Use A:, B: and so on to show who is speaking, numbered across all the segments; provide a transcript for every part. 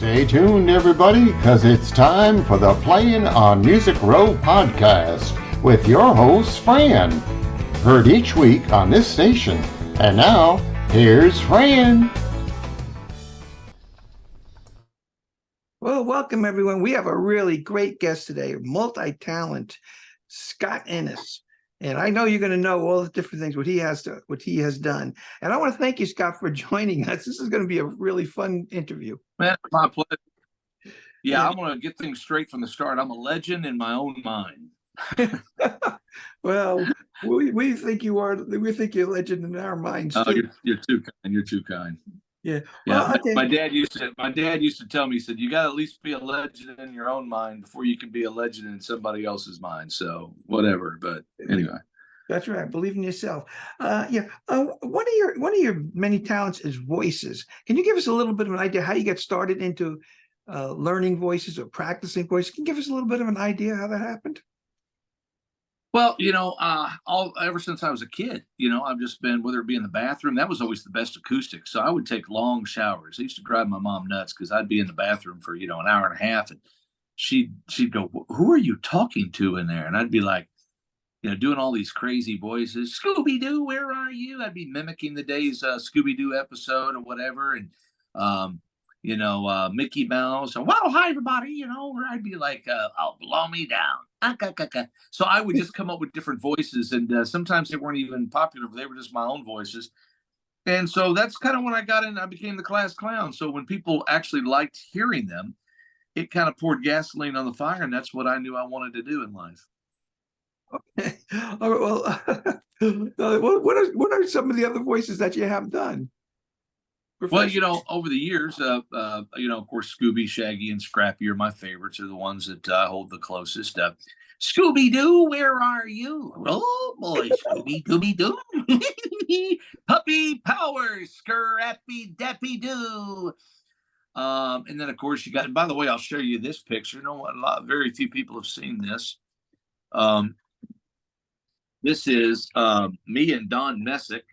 A: Stay tuned, everybody, because it's time for the Playin on Music Row podcast with your host, Fran. Heard each week on this station. And now, here's Fran.
B: Well, welcome, everyone. We have a really great guest today, multi-talent, Scott Ennis. And I know you're going to know all the different things, what he has done. And I want to thank you, Scott, for joining us. This is going to be a really fun interview.
C: Man, my pleasure. Yeah, I'm going to get things straight from the start. I'm a legend in my own mind.
B: Well, we think you are. We think you're a legend in our minds too.
C: Oh, you're too kind. You're too kind.
B: Yeah.
C: Yeah.
B: Well, okay.
C: My dad used to tell me, he said, you got to at least be a legend in your own mind before you can be a legend in somebody else's mind. So whatever. But anyway.
B: That's right. Believe in yourself. One of your many talents is voices. Can you give us a little bit of an idea how you got started into learning voices or practicing voices? Can you give us a little bit of an idea how that happened?
C: Well, ever since I was a kid, I've just been, whether it be in the bathroom, that was always the best acoustic. So I would take long showers. I used to drive my mom nuts because I'd be in the bathroom for, an hour and a half. And she'd go, who are you talking to in there? And I'd be like, doing all these crazy voices. Scooby-Doo, where are you? I'd be mimicking the day's Scooby-Doo episode or whatever. And, Mickey Mouse. And, well, hi, everybody, where I'd be like, oh, blow me down. So I would just come up with different voices. And sometimes they weren't even popular, but they were just my own voices. And so that's kind of when I became the class clown. So when people actually liked hearing them, it kind of poured gasoline on the fire. And that's what I knew I wanted to do in life.
B: Okay. All right, well, what are some of the other voices that you have done?
C: Well, over the years, of course, Scooby, Shaggy, and Scrappy are my favorites. Are the ones that hold the closest. Scooby-Doo, where are you? Oh, boy, Scooby-Dooby-Doo. Puppy power, Scrappy-Dappy-Doo. And then, of course, you got, and by the way, I'll show you this picture. Very few people have seen this. This is me and Don Messick.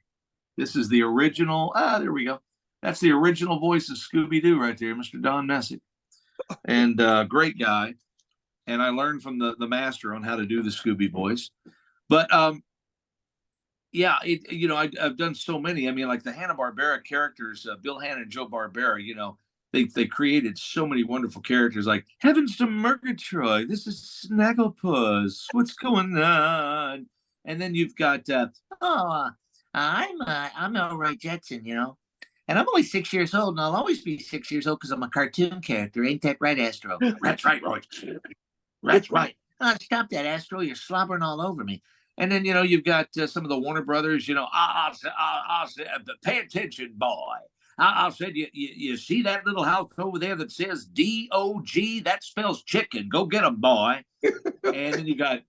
C: This is the original. There we go. That's the original voice of Scooby-Doo right there, Mr. Don Messick. And great guy. And I learned from the master on how to do the Scooby voice. But I've done so many. I mean, like the Hanna-Barbera characters, Bill Hanna and Joe Barbera, they created so many wonderful characters like Heavens to Murgatroyd. This is Snagglepuss. What's going on? And then you've got,
D: I'm Elroy Jetson, and I'm only 6 years old, and I'll always be 6 years old because I'm a cartoon character. Ain't that right, Astro?
C: That's right, Roy.
D: That's right. Stop that, Astro. You're slobbering all over me.
C: And then, you've got some of the Warner Brothers, I said, pay attention, boy. I said, you see that little house over there that says D-O-G? That spells chicken. Go get 'em, boy. And then you got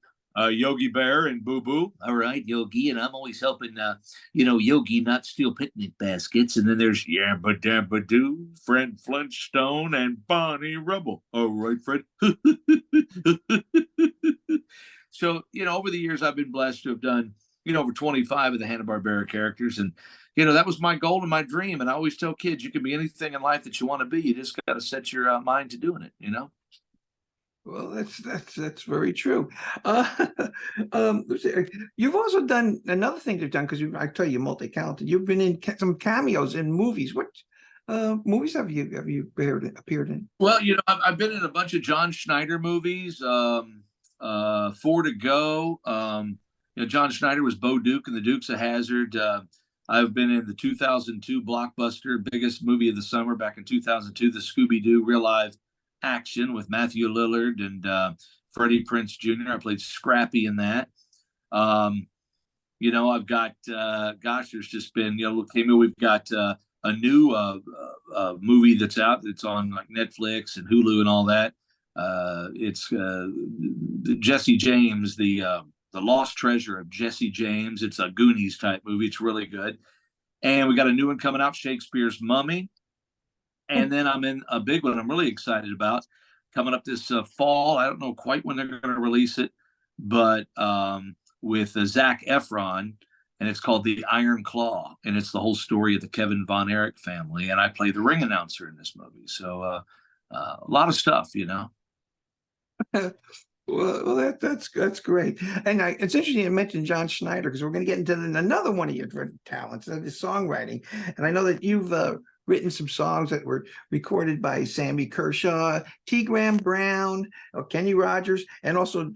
C: Yogi Bear and Boo Boo.
D: All right, Yogi, and I'm always helping, Yogi not steal picnic baskets. And then there's
C: Yabba Dabba Doo, Fred Flintstone, and Bonnie Rubble. All right, Fred. So, over the years, I've been blessed to have done, over 25 of the Hanna-Barbera characters. And, that was my goal and my dream. And I always tell kids, you can be anything in life that you want to be. You just got to set your mind to doing it,
B: Well, that's very true. You've also done another thing you've done because I tell you, you're multi-talented. You've been in some cameos in movies. What movies have you appeared in?
C: Well, I've been in a bunch of John Schneider movies. Four to Go. John Schneider was Bo Duke in The Dukes of Hazzard. I've been in the 2002 blockbuster, biggest movie of the summer back in 2002, the Scooby-Doo Real Live Action with Matthew Lillard and Freddie Prinze Jr. I played Scrappy in that. I've got, there's just been, we've got a new movie that's out. That's on like Netflix and Hulu and all that. It's Jesse James, the Lost Treasure of Jesse James. It's a Goonies type movie. It's really good. And we got a new one coming out, Shakespeare's Mummy. And then I'm in a big one I'm really excited about coming up this fall. I don't know quite when they're going to release it, but with Zac Efron, and it's called The Iron Claw. And it's the whole story of the Kevin Von Erich family. And I play the ring announcer in this movie. So a lot of stuff,
B: Well, that's great. And it's interesting you mentioned John Schneider, because we're going to get into another one of your talents, is songwriting. And I know that you've written some songs that were recorded by Sammy Kershaw, T. Graham Brown, Kenny Rogers, and also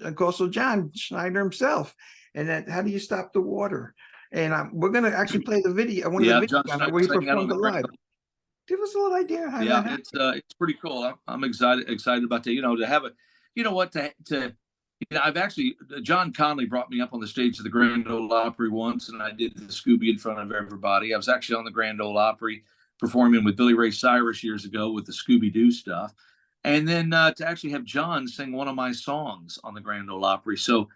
B: John Schneider himself. And that How Do You Stop the Water? And we're going to actually play the video, one of the
C: John
B: videos
C: Schneider
B: where he
C: sang that on
B: performed
C: the
B: it live. Give us a little idea how that happened.
C: It's pretty cool. I'm excited about that. To have it. I've actually, John Conley brought me up on the stage of the Grand Ole Opry once, and I did the Scooby in front of everybody. I was actually on the Grand Ole Opry performing with Billy Ray Cyrus years ago with the Scooby-Doo stuff. And then to actually have John sing one of my songs on the Grand Ole Opry. So,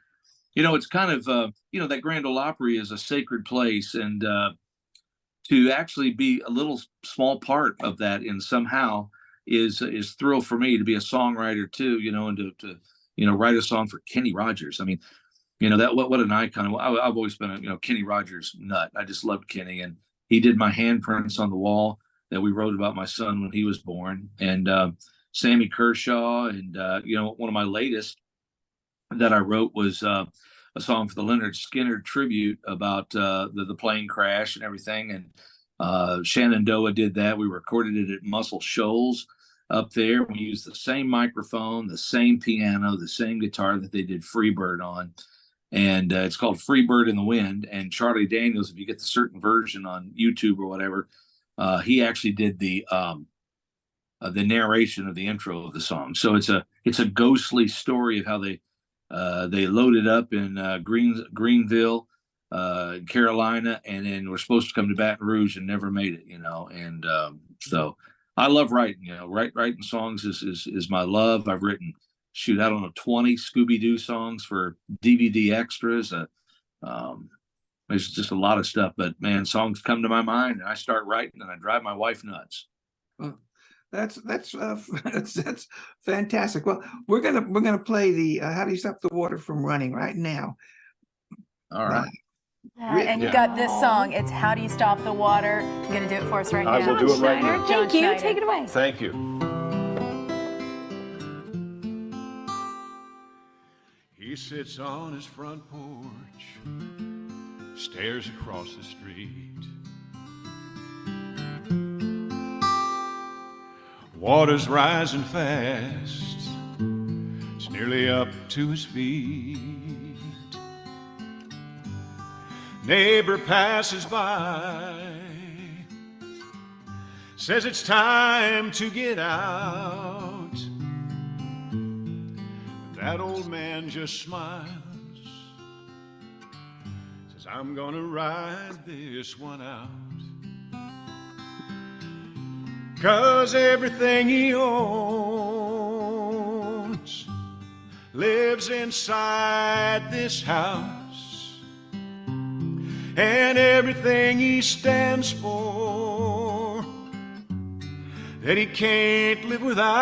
C: it's kind of, that Grand Ole Opry is a sacred place, and to actually be a little small part of that and somehow is thrill for me, to be a songwriter too, and to write a song for Kenny Rogers. I mean, that what an icon. I've always been a Kenny Rogers nut. I just loved Kenny, and he did my handprints on the wall that we wrote about my son when he was born. And Sammy Kershaw, and one of my latest that I wrote was a song for the Leonard Skinner tribute about the plane crash and everything. And Shenandoah did that. We recorded it at Muscle Shoals up there. We used the same microphone, the same piano, the same guitar that they did Freebird on. And it's called Freebird in the Wind. And Charlie Daniels, if you get the certain version on YouTube or whatever, he actually did the narration of the intro of the song. So it's a ghostly story of how they loaded up in Greenville, Carolina, and then we're supposed to come to Baton Rouge and never made it, And so I love writing. Writing songs is my love. I've written, I don't know, 20 Scooby-Doo songs for DVD extras. There's just a lot of stuff, but man, songs come to my mind and I start writing and I drive my wife nuts.
B: Well, that's fantastic. Well, we're gonna play the How Do You Stop the Water from Running right now.
C: All right.
E: And you got this song. It's How Do You Stop the Water. You're going to do it for us right now.
F: I will do it right now.
E: Thank you. Take it away.
F: Thank you.
G: He sits on his front porch, stares across the street. Water's rising fast. It's nearly up to his feet. Neighbor passes by, says it's time to get out. That old man just smiles, says I'm gonna ride this one out. 'Cause everything he owns lives inside this house. And everything he stands for, that he can't live without.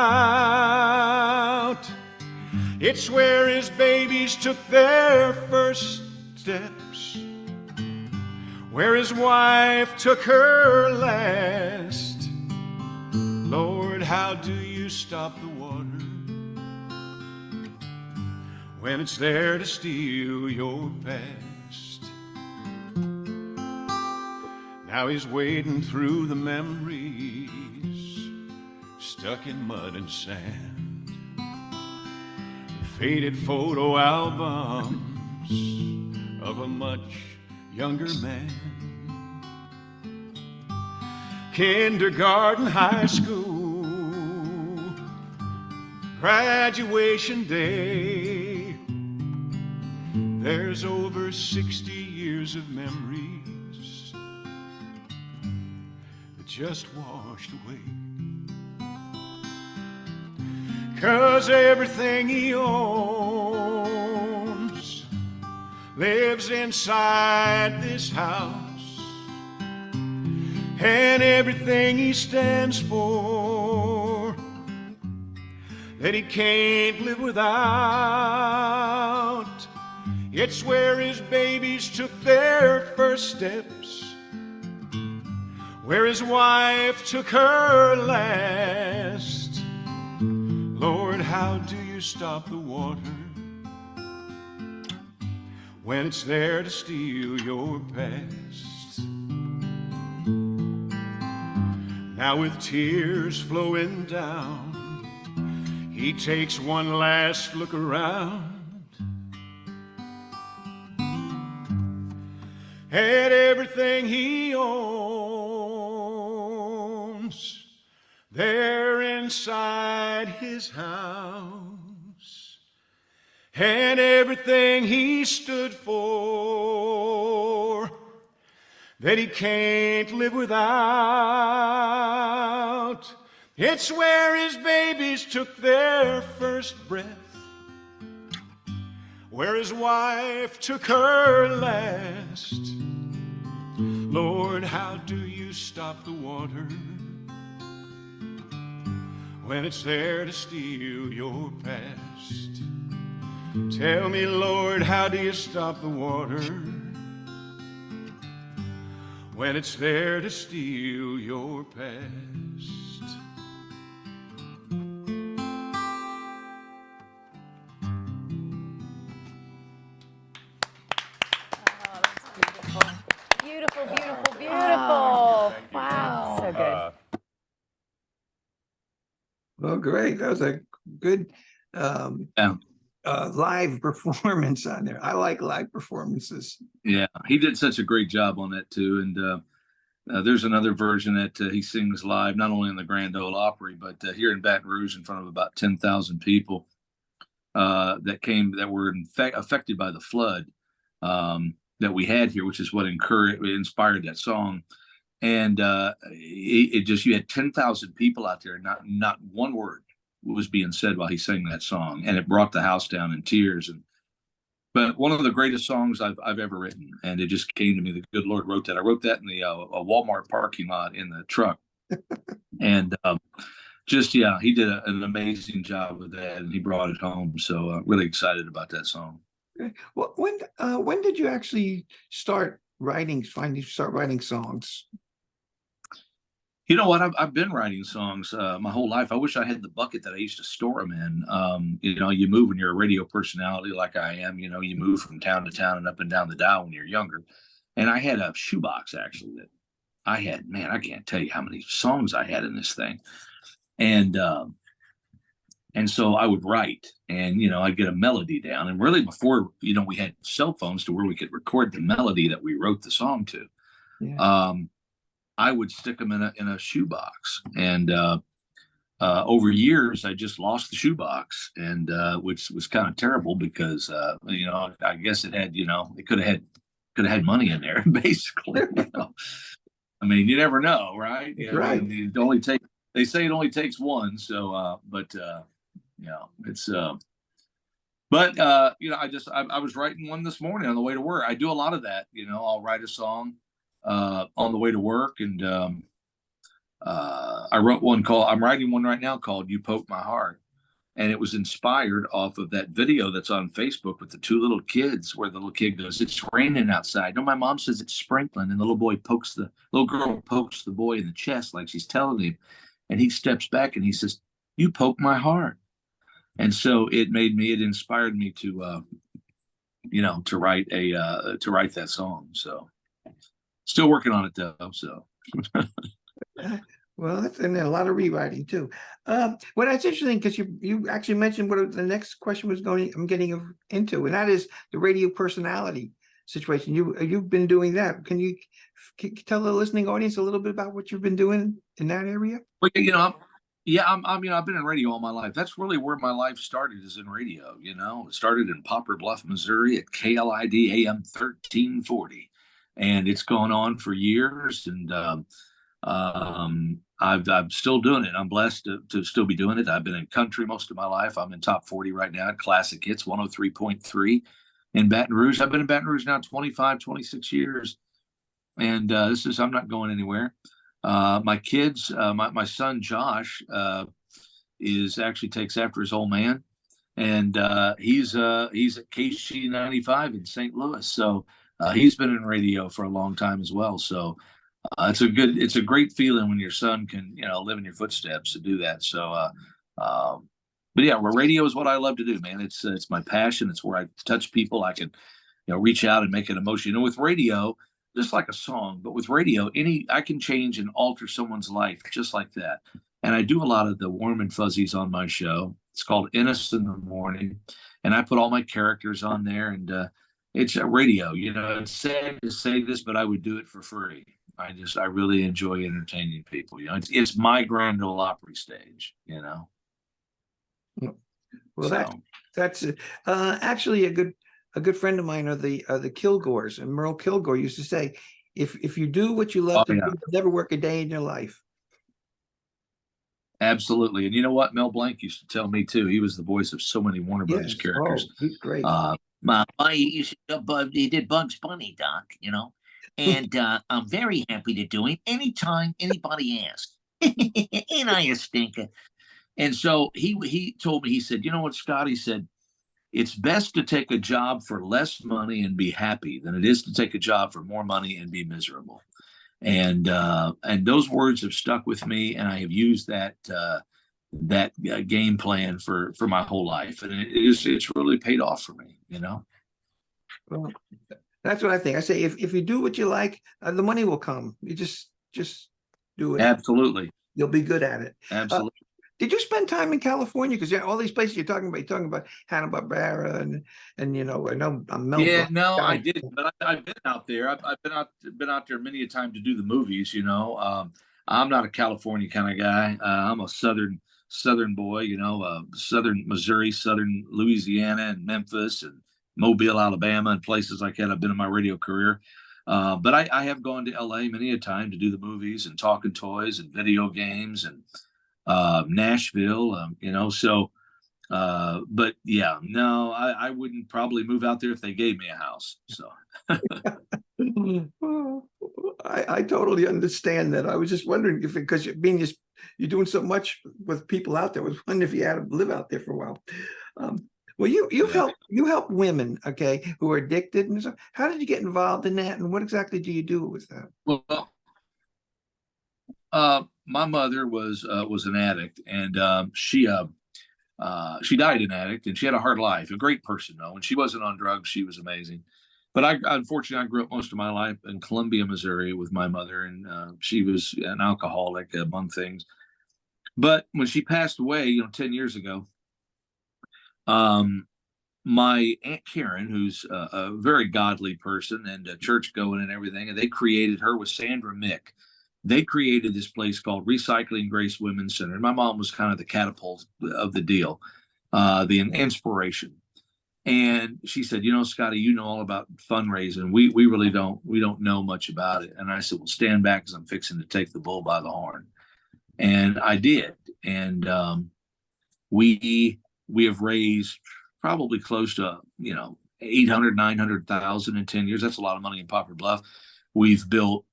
G: It's where his babies took their first steps, where his wife took her last. Lord, how do you stop the water when it's there to steal your past? Now he's wading through the memories, stuck in mud and sand. Faded photo albums of a much younger man. Kindergarten, high school, graduation day. There's over 60 years of memories just washed away. 'Cause everything he owns lives inside this house, and everything he stands for, that he can't live without. It's where his babies took their first steps, where his wife took her last. how do you stop the water when it's there to steal your past? Now with tears flowing down, he takes one last look around at everything he owns there inside his house, and everything he stood for that he can't live without. It's where his babies took their first breath, where his wife took her last. Lord, how do you stop the water when it's there to steal your past? Tell me, Lord, how do you stop the water when it's there to steal your past?
E: Beautiful, beautiful, beautiful. Wow. So good.
B: Well, great. That was a good live performance on there. I like live performances.
C: Yeah, he did such a great job on that too. And there's another version that he sings live, not only in the Grand Ole Opry, but here in Baton Rouge in front of about 10,000 people that were affected by the flood that we had here, which is what inspired that song. And you had 10,000 people out there, not one word was being said while he sang that song, and it brought the house down in tears. But one of the greatest songs I've ever written, and it just came to me. The good Lord wrote that. I wrote that in the a Walmart parking lot in the truck, and he did an amazing job with that, and he brought it home. So really excited about that song.
B: Well, when did you actually start writing songs?
C: You know what? I've been writing songs my whole life. I wish I had the bucket that I used to store them in. You move when you're a radio personality like I am. You move from town to town and up and down the dial when you're younger. And I had a shoebox actually that I had. Man, I can't tell you how many songs I had in this thing. And so I would write, and I'd get a melody down. And really, before we had cell phones to where we could record the melody that we wrote the song to. Yeah. I would stick them in a shoebox, and over years I just lost the shoebox, and which was kind of terrible because I guess it had it could have had money in there basically. I mean, you never know, right?
B: Right.
C: They say it only takes one. So, it's. I was writing one this morning on the way to work. I do a lot of that. I'll write a song on the way to work, and I wrote one I'm writing one right now called "You Poke My Heart," and it was inspired off of that video that's on Facebook with the two little kids, where the little kid goes, "It's raining outside." No, my mom says it's sprinkling, and the little girl pokes the boy in the chest like she's telling him, and he steps back and he says, "You poke my heart," and so it inspired me to write that song. So. Still working on it though. So,
B: well, that's and a lot of rewriting too. Well, that's interesting because you actually mentioned what the next question was I'm getting into, and that is the radio personality situation. You've been doing that. Can you tell the listening audience a little bit about what you've been doing in that area?
C: Well, I've been in radio all my life. That's really where my life started, is in radio. It started in Poplar Bluff, Missouri at KLID AM 1340. And it's gone on for years, and I'm still doing it. I'm blessed to still be doing it. I've been in country most of my life. I'm in top 40 right now at Classic Hits 103.3 in Baton Rouge. I've been in Baton Rouge now 26 years, and I'm not going anywhere. My kids, my son Josh takes after his old man, and he's at KC 95 in St. Louis. So. He's been in radio for a long time as well. So it's a great feeling when your son can, live in your footsteps to do that. So But yeah, radio is what I love to do, man. It's my passion. It's where I touch people. I can, reach out and make an emotion. With radio, just like a song, but with radio, I can change and alter someone's life just like that. And I do a lot of the warm and fuzzies on my show. It's called Innocent in the Morning, and I put all my characters on there. And it's a radio. It's sad to say this, but I would do it for free. I really enjoy entertaining people. It's my Grand Ole Opry stage.
B: Well,
C: So,
B: that's actually a good friend of mine are the Kilgores, and Merle Kilgore used to say, if you do what you love to do, you'll never work a day in your life.
C: absolutely. And you know what? Mel Blanc used to tell me too. He was the voice of so many Warner Brothers characters.
B: Oh, he's great.
D: He did Bugs Bunny, Doc, and I'm very happy to do it anytime anybody asks. Ain't I a stinker? And so he told me, he said, you know what, Scott? He said, it's best to take a job for less money and be happy than it is to take a job for more money and be miserable. And those words have stuck with me, and I have used that game plan for my whole life, and it's really paid off for me.
B: Well, that's what I think. I say if you do what you like, the money will come. You just do it.
C: Absolutely,
B: you'll be good at it.
C: Absolutely.
B: Did you spend time in California? Because all these places you're talking about Hanna-Barbera and I know I'm Mel.
C: Yeah, no, I didn't, but I've been out there. I've been out there many a time to do the movies. I'm not a California kind of guy. I'm a southern boy. Southern Missouri, southern Louisiana, and Memphis, and Mobile, Alabama, and places like that. I've been in my radio career. But I have gone to LA many a time to do the movies and Talking Toys and video games and Nashville, but yeah, no, I wouldn't probably move out there if they gave me a house. So
B: I totally understand that. I was just wondering because you're doing so much with people out there. I was wondering if you had to live out there for a while. Well, you help women, okay, who are addicted and stuff. How did you get involved in that, and what exactly do you do with that?
C: Well, my mother was an addict, and she died an addict, and she had a hard life. A great person, though. When she wasn't on drugs, she was amazing. But unfortunately, I grew up most of my life in Columbia, Missouri, with my mother, and she was an alcoholic among things. But when she passed away, 10 years ago, my Aunt Karen, who's a very godly person and a church going and everything, and they created her with Sandra Mick. They created this place called Recycling Grace Women's Center. And my mom was kind of the catapult of the deal, the inspiration. And she said, Scotty, you know all about fundraising. We really don't know much about it. And I said, well, stand back because I'm fixing to take the bull by the horn. And I did. And we have raised probably close to, 800, 900,000 in 10 years. That's a lot of money in Poplar Bluff. We've built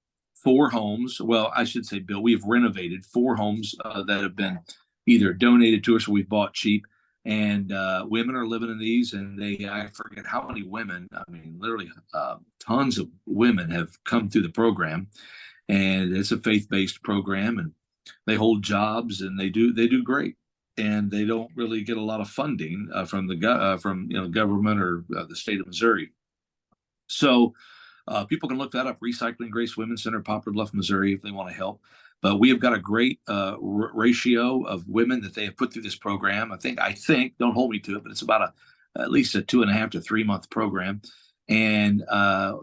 C: 4 homes. Well, I should say built. We've renovated 4 homes that have been either donated to us or we've bought cheap. And women are living in these, and I forget how many women, literally tons of women have come through the program. And it's a faith-based program, and they hold jobs, and they do great. And they don't really get a lot of funding from the government or the state of Missouri. So people can look that up, Recycling Grace Women's Center, Poplar Bluff, Missouri, if they want to help. But we have got a great ratio of women that they have put through this program. I think, don't hold me to it, but it's about at least a 2.5 to 3 month program. And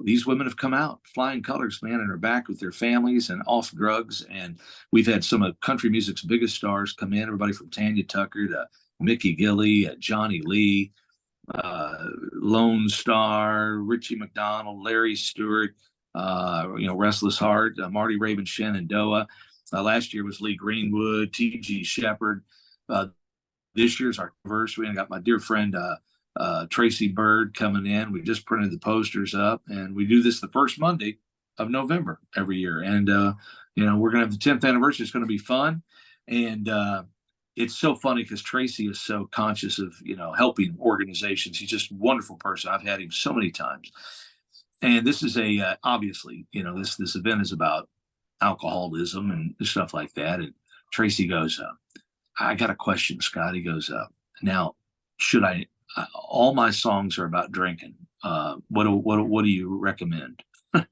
C: these women have come out flying colors, man, and are back with their families and off drugs. And we've had some of country music's biggest stars come in, everybody from Tanya Tucker to Mickey Gilley, Johnny Lee, Lone Star, Richie McDonald, Larry Stewart, Restless Heart, Marty Raven, Shenandoah. Last year was Lee Greenwood, T.G. Shepherd. This year's our anniversary. I got my dear friend Tracy Bird coming in. We just printed the posters up, and we do this the first Monday of November every year. And we're gonna have the 10th anniversary. It's gonna be fun, and it's so funny because Tracy is so conscious of helping organizations. He's just a wonderful person. I've had him so many times. And this is obviously, this event is about alcoholism and stuff like that. And Tracy goes, I got a question, Scott. He goes, Now, should I? All my songs are about drinking. What do you recommend? I'm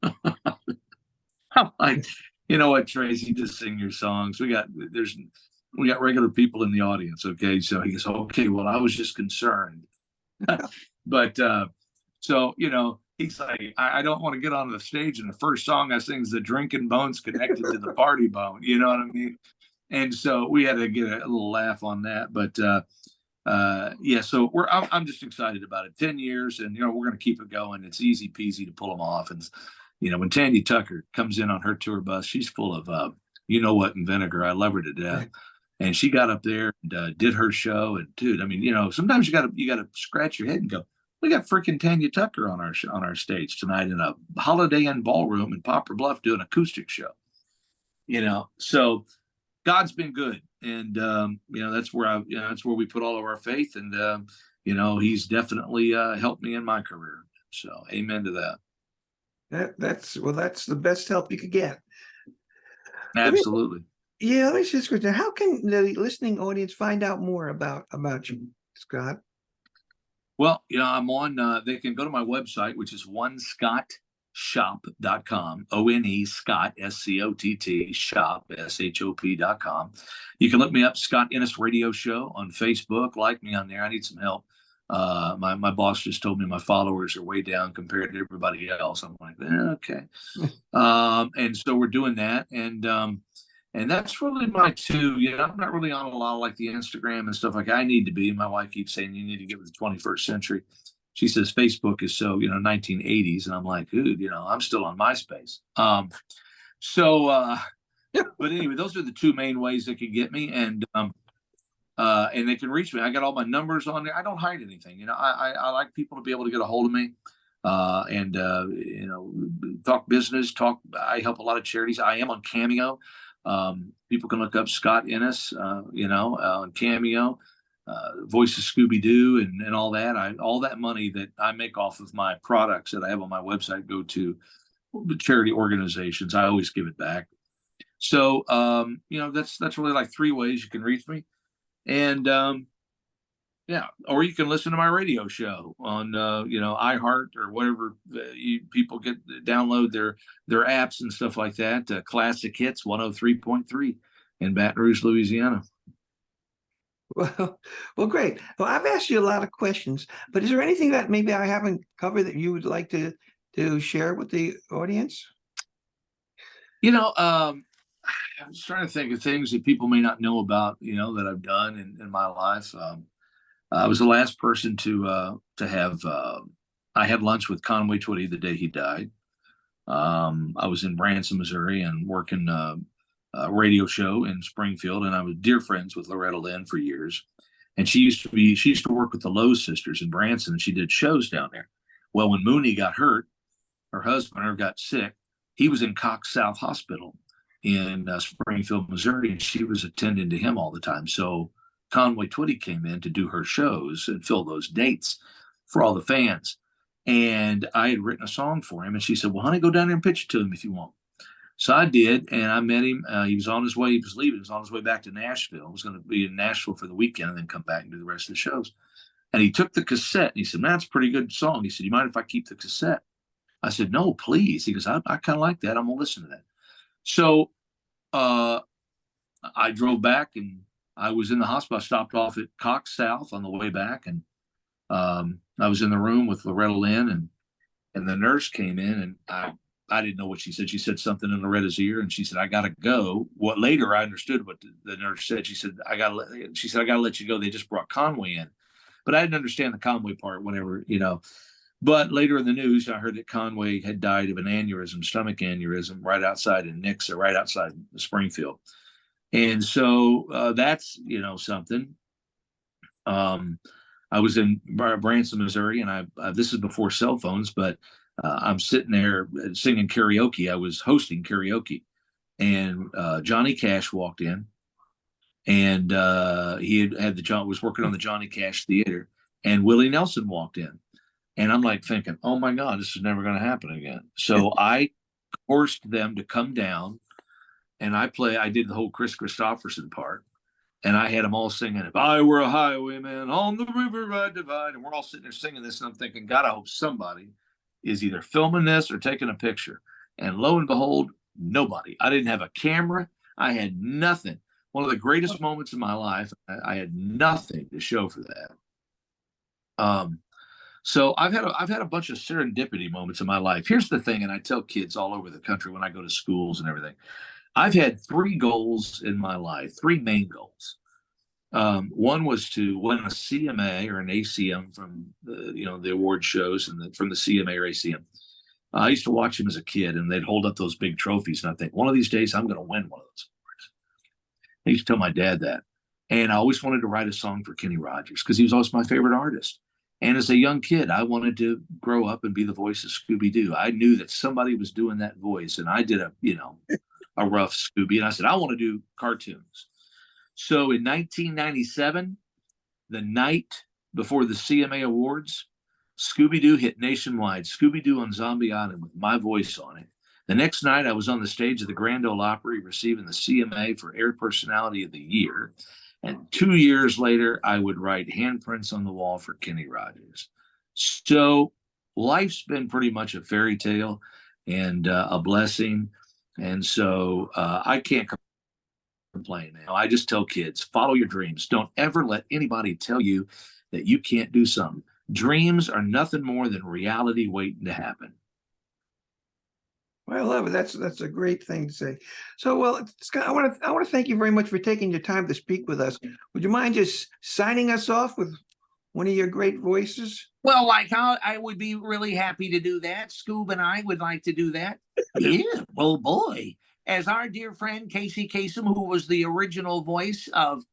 C: like, you know what, Tracy, just sing your songs. We got regular people in the audience. Okay. So he goes, okay, well, I was just concerned. But so, he's like, I don't want to get on the stage and the first song I sing is the drinking bone's connected to the party bone. You know what I mean? And so we had to get a little laugh on that. But yeah, so I'm just excited about it. 10 years, and we're going to keep it going. It's easy peasy to pull them off. And when Tanya Tucker comes in on her tour bus, she's full of you know what and vinegar. I love her to death. Right. And she got up there and did her show. And dude, I mean, sometimes you gotta scratch your head and go, we got freaking Tanya Tucker on our stage tonight in a Holiday Inn ballroom in Poplar Bluff doing an acoustic show. So God's been good, and that's where that's where we put all of our faith, and He's definitely helped me in my career. So, amen to that.
B: That's the best help you could get.
C: Absolutely.
B: Yeah, let me just go. How can the listening audience find out more about you, Scott?
C: Well, I'm on. They can go to my website, which is onescottshop.com. ONE Scott SCOTT shop SHOP.com. You can look me up, Scott Innes Radio Show on Facebook. Like me on there. I need some help. My boss just told me my followers are way down compared to everybody else. I'm like, okay. And so we're doing that, and that's really my two. I'm not really on a lot of like the Instagram and stuff like I need to be. My wife keeps saying you need to get with the 21st century. She says Facebook is so 1980s, and I'm like, dude, I'm still on MySpace. But anyway, those are the two main ways they can get me, and they can reach me. I got all my numbers on there. I don't hide anything. I like people to be able to get a hold of me, and talk business. I help a lot of charities. I am on Cameo. People can look up Scott Innes, on Cameo, Voice of Scooby-Doo and all that. All that money that I make off of my products that I have on my website go to charity organizations. I always give it back. So, that's really like three ways you can reach me. And, yeah, or you can listen to my radio show on, iHeart or whatever people download their apps and stuff like that. Classic Hits 103.3 in Baton Rouge, Louisiana.
B: Well, great. Well, I've asked you a lot of questions, but is there anything that maybe I haven't covered that you would like to share with the audience?
C: I was trying to think of things that people may not know about, that I've done in my life. I was the last person to have. I had lunch with Conway Twitty the day he died. I was in Branson, Missouri, and working a radio show in Springfield, and I was dear friends with Loretta Lynn for years. And she used to work with the Lowe sisters in Branson, and she did shows down there. Well, when Mooney got hurt, her husband got sick. He was in Cox South Hospital in Springfield, Missouri, and she was attending to him all the time. So Conway Twitty came in to do her shows and fill those dates for all the fans. And I had written a song for him, and she said, well, honey, go down there and pitch it to him if you want. So I did, and I met him. He was on his way. He was leaving. He was on his way back to Nashville. He was going to be in Nashville for the weekend and then come back and do the rest of the shows. And he took the cassette, and he said, man, that's a pretty good song. He said, you mind if I keep the cassette? I said, no, please. He goes, I kind of like that. I'm going to listen to that. So I drove back, and I was in the hospital. I stopped off at Cox South on the way back, and I was in the room with Loretta Lynn, and the nurse came in, and I didn't know what she said. She said something in Loretta's ear, and she said, I got to go. What later I understood what the nurse said. She said, I got to let you go. They just brought Conway in. But I didn't understand the Conway part whenever, But later in the news, I heard that Conway had died of an aneurysm, stomach aneurysm, right outside in Nixa, right outside Springfield. And so that's, something. I was in Branson, Missouri, and this is before cell phones, but I'm sitting there singing karaoke. I was hosting karaoke, and Johnny Cash walked in, and he was working on the Johnny Cash Theater, and Willie Nelson walked in. And I'm like thinking, oh my God, this is never going to happen again. So I forced them to come down, and I did the whole Chris Christopherson part. And I had them all singing, "If I were a highwayman on the river I'd divide." And we're all sitting there singing this. And I'm thinking, God, I hope somebody is either filming this or taking a picture. And lo and behold, nobody. I didn't have a camera. I had nothing. One of the greatest moments of my life. I had nothing to show for that. So I've had a bunch of serendipity moments in my life. Here's the thing, and I tell kids all over the country when I go to schools and everything. I've had 3 goals in my life, 3 main goals. One was to win a CMA or an ACM from the award shows and from the CMA or ACM. I used to watch them as a kid, and they'd hold up those big trophies, and I think one of these days I'm going to win one of those awards. I used to tell my dad that, and I always wanted to write a song for Kenny Rogers because he was always my favorite artist. And as a young kid, I wanted to grow up and be the voice of Scooby-Doo. I knew that somebody was doing that voice, and I did a rough Scooby, and I said, I want to do cartoons. So in 1997, the night before the CMA Awards, Scooby-Doo hit nationwide, Scooby-Doo on Zombie Island with my voice on it. The next night, I was on the stage of the Grand Ole Opry receiving the CMA for Air Personality of the Year. And 2 years later, I would write handprints on the wall for Kenny Rogers. So life's been pretty much a fairy tale and a blessing. And so I can't complain now. I just tell kids, follow your dreams. Don't ever let anybody tell you that you can't do something. Dreams are nothing more than reality waiting to happen.
B: Well, I love it. That's a great thing to say. So, well, Scott, I want to thank you very much for taking your time to speak with us. Would you mind just signing us off with one of your great voices?
D: Well, I would be really happy to do that. Scoob and I would like to do that. Yeah, well, boy. As our dear friend Casey Kasem, who was the original voice of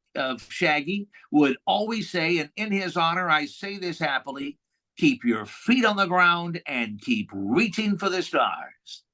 D: Shaggy, would always say, and in his honor, I say this happily, keep your feet on the ground and keep reaching for the stars.